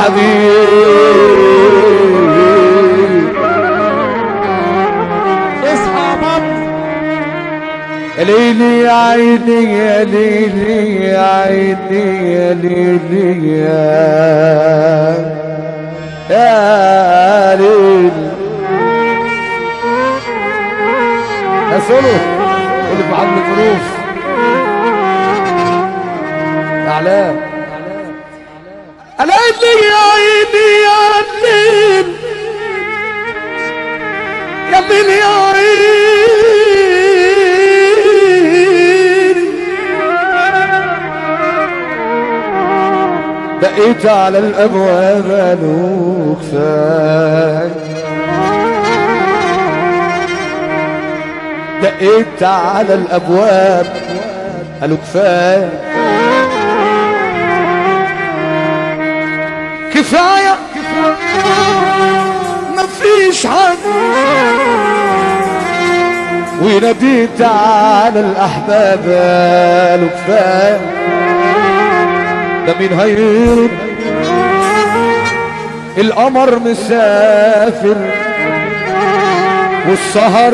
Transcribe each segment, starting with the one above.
حبيب. اصحى يا بطل. يا ليلي يا عيني يا ليلي يا عيني يا ليلي يا ليلي. يا سولو اللي في عبد الظروف يا علاء. ليلي يا عيني يا الليل يا الليل يا عيني. دقيت على الابواب قالوا كفايه. دقيت على الابواب قالوا كفايه كفاية مفيش حد. وناديت على الاحباب قالوا كفايه. ده مين هيرد؟ القمر مسافر والسهر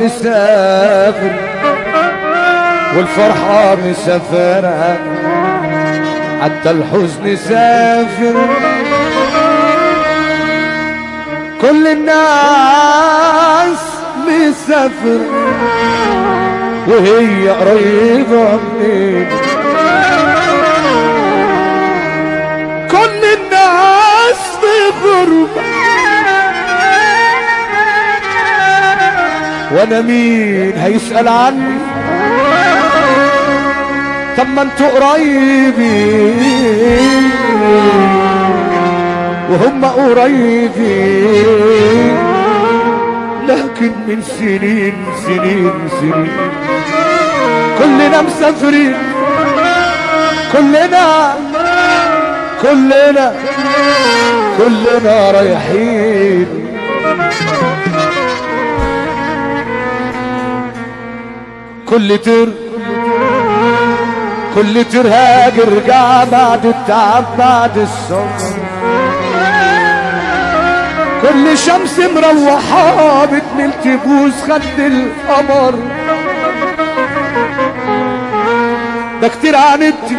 مسافر والفرحة مسافرة حتى الحزن سافر. كل الناس مسافر وهي قريبة منين. كل الناس في غربة وانا مين هيسأل عني؟ طب ما انتوا قريبين وهم قريبين، لكن من سنين سنين سنين كلنا مسافرين. كلنا رايحين. كل تر هاجر رجع بعد التعب بعد السفر. كل شمس مروحة بتميل تبوس خد القمر. ده كتير عاندتي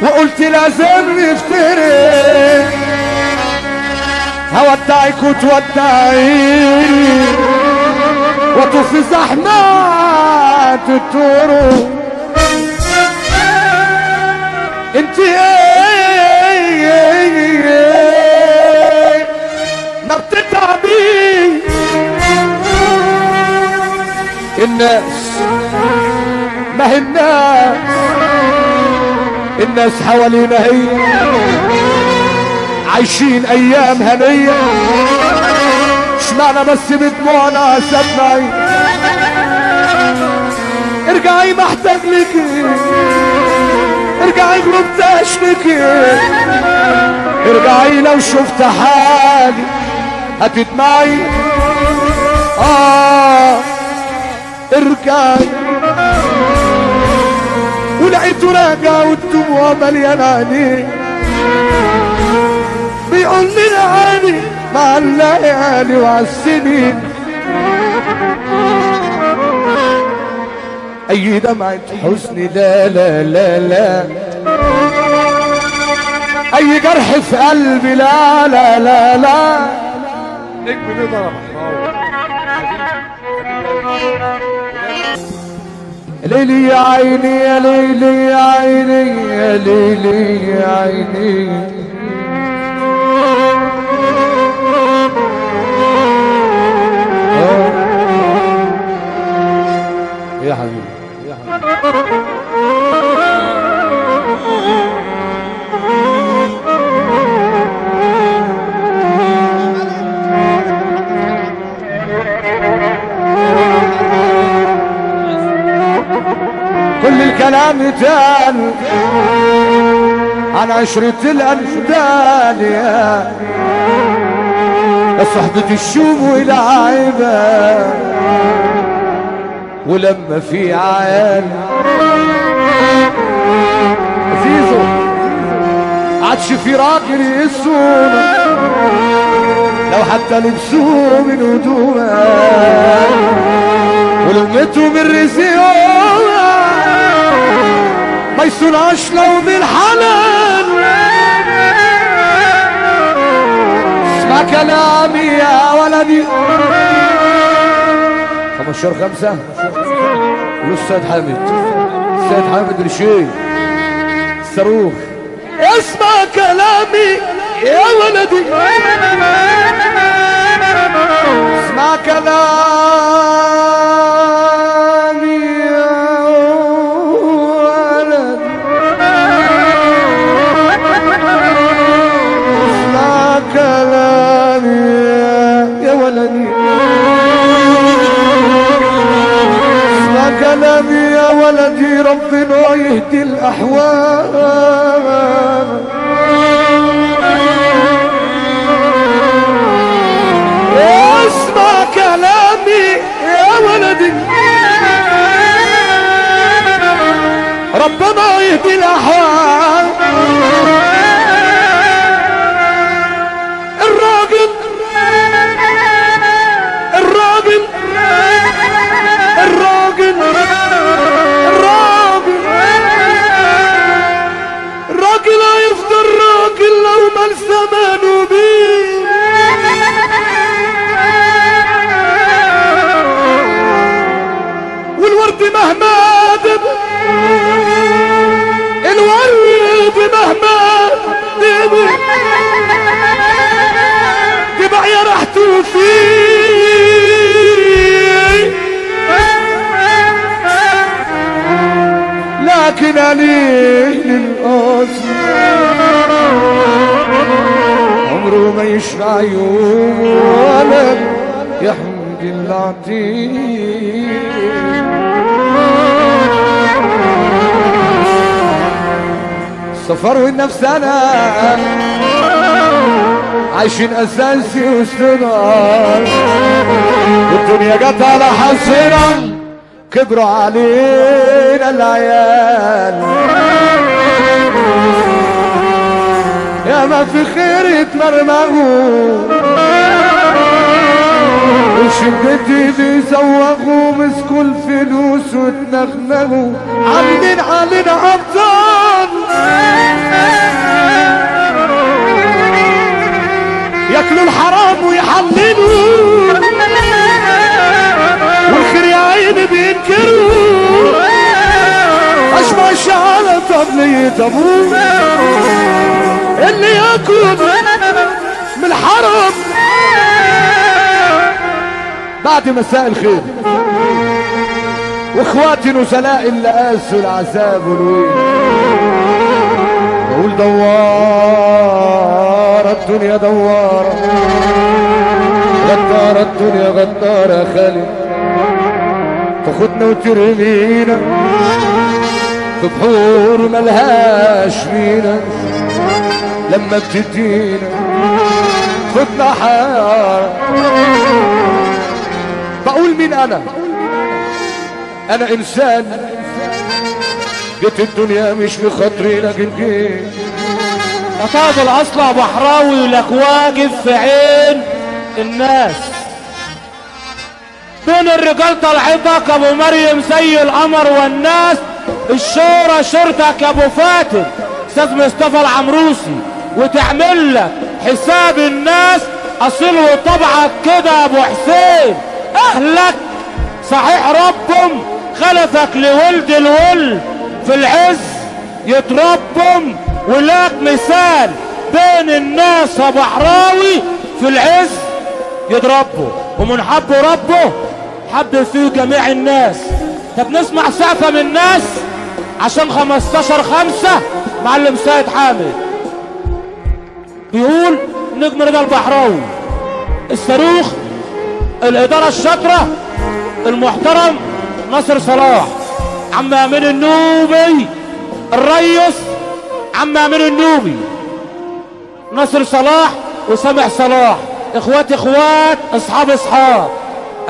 وقلت لازم نفترق. هودعك وتودعيني واطوف في زحمات الطرق. انت ما بتتعبي. الناس ما هي الناس حوالينا هي عايشين ايام هنيه. اشمعنى بس بدموعنا سدنا؟ ارجعي محتاج لك، ارجعي غلبت اشتكي. ارجعي لو شفت حالي هتدمعي. ارجعي. ولقيته راجع والدموع مليانه عينيه بيقول لي عيني مع الليالي وعالسنين. اي دمعة حزن لا لا لا لا، اي جرح في قلبي لا لا لا لا. نجم نقدر ليلي يا عيني يا ليلي يا عيني يا ليلي يا عيني. يا حبيبي يا حبيبي. كل الكلام يتقال عن عشرة الأندال يا صحبة الشوم والعيبة. ولما في عيال زيزو عادش في راجل يسونا لو حتى لبسوه من هدومه ولمته من رزقه ما يسوناش لو بالحلال. اسمع كلامي يا ولدي 15/5 الأستاذ حامد السيد حامد رشيد الصاروخ. اسمع كلامي يا ولدي اسمع كلامي يا ولدي اسمع كلامي يا ولدي اسمع كلامي يا ولدي ربنا يهدي الأحوال. اسمع كلامي يا ولدي ربنا يهدي الأحوال. الراجل الراجل الراجل الراجل هيفضل راجل لو ما زمانه بيه. والورد مهما دب الورد مهما دب تبع يا ريحته فيه. لكن عليه للقاسي عمره ما يشفع يوم ولا يحمد العتيق. السفر والنفس انا عايشين اساسي واستنار والدنيا جت على حظنا كبروا علينا العيال. يا ما في خير يتمرمغوا وشدتي بيزوغوا مسكوا الفلوس واتنغنغوا عاملين علينا ابطال ياكلوا الحرام ويحللوا والخير يا عيني بينكروا اشبع على طبلية ابوه اللي ياكل من الحرم. بعد مساء الخير واخواتي نزلاء اللي قاسوا العذاب والويل بقول دوارة الدنيا دوارة غدارة الدنيا غدارة يا خالد تاخدنا وترمينا في بحور ملهاش مينا لما بتدينا خدنا حارة. بقول مين انا انسان جيت الدنيا مش بخاطري لكن جيت أطاب الأصلع بحراوي لك واقف في عين الناس بين الرجال طلعتك ابو مريم زي القمر والناس الشورى شورتك يا ابو فاتن استاذ مصطفى العمروسي وتعمل لك حساب الناس اصيل وطبعك كده يا ابو حسين. اهلك صحيح ربهم خلفك لولد الولد في العز يتربم ولك مثال بين الناس يا بحراوي في العز يتربوا ومن حبوا ربه حب فيه جميع الناس. طب نسمع سقفة من الناس عشان 15/5 معلم سيد حامد بيقول نجم رضا البحراوي الصاروخ الإدارة الشاطرة المحترم ناصر صلاح عم امين النوبي الريس عم امين النوبي ناصر صلاح وسامح صلاح اخوات اصحاب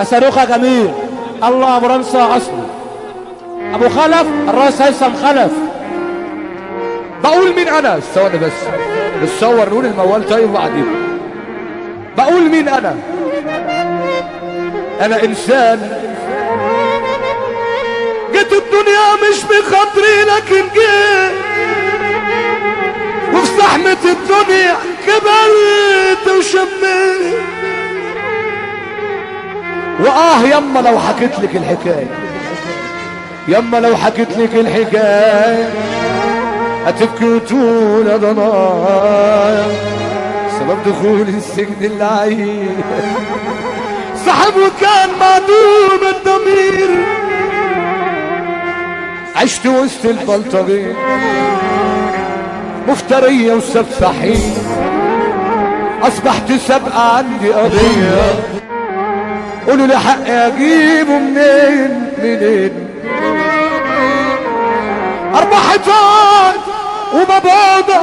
صاروخ جميل الله ابو رمسة اصلي ابو خلف الرئيس هيثم خلف. بقول مين انا ثواني بس نتصور نقول الموال طيب وبعدين بقول مين انا انسان جيت الدنيا مش بخاطري لكن جيت وفي زحمة الدنيا كبرت وشميت. يما لو حكيت لك الحكاية، يما لو حكيت لك الحكاية هتبكي وتقول يا ضنايا سبب دخول السجن اللعين صاحبه كان معدوم الضمير. عشت وسط البلطجية مفترية وسفاحين، اصبحت سابقة عندي قضية قولوا لي حقي اجيبه منين 4 حيطان ومبادة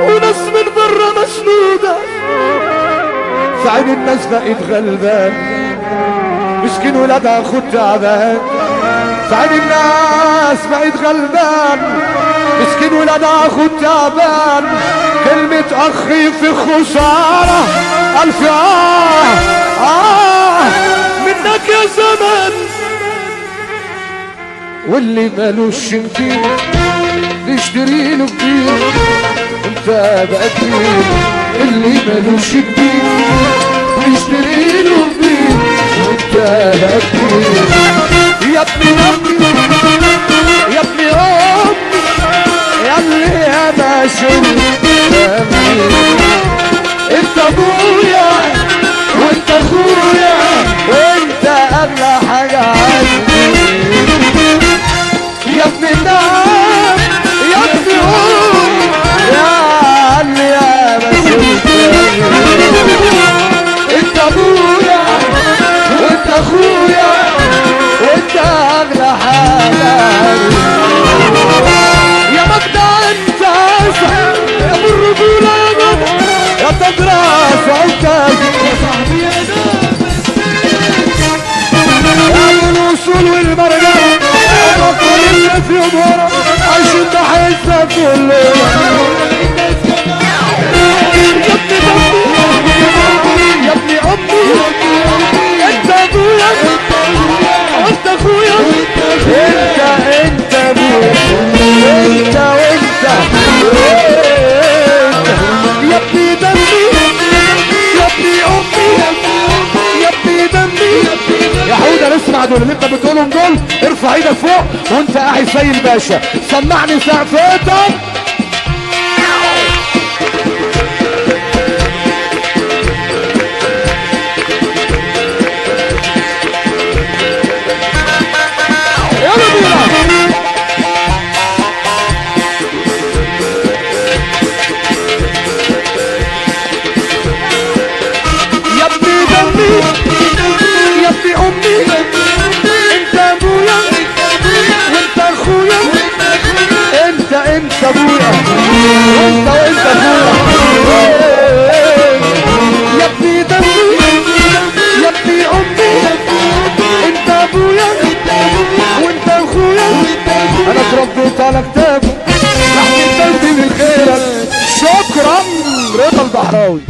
وناس من برا مسنودة، في عين الناس بقيت غلبان مسكين ولادها خد تعبان، في عين الناس بقيت غلبان مسكين ولادها خد تعبان. كلمة اخي في خسارة الف منك يا زمن، واللي مالوش كتير نشتري له كتير انت بقى كتير، اللي مالوش كتير نشتري له كتير انت بقى كتير. يا ابني يا ابني يا اللي انا شلت انت ابويا وانت اخويا وانت اغلى حاجه عندي. يا ابني النار يا ابني يا اللي انا شلت انت ابويا وانت اخويا وانت اغلى حاجه عندي. يا مجدع انت يا ابو الرجوله يا جدع يا تدرس انت يا صاحبي يا ابو الوصول والمرجله وكل اللي في يومنا عايشين نحسها كلنا. يا ابني امي انت ابويا وانت اخويا انت ابويا انت وانت يا ابني دمي يا ابني امي يا ابني دمي. يا حوده نسمع دول اللي انت بتقولهم دول، ارفع ايدك فوق وانت قاعد زي الباشا سمعني سقفتك. يلا بينا يا ابني دمي يا ابني امي انت ابويا وانت اخويا انت ابويا وانت اخويا يا ابني دمي يا ابني امي انت ابويا وانت اخويا. انا اتربيت على كتابه تحت قلبي من خيرك. شكرا رضا البحراوي.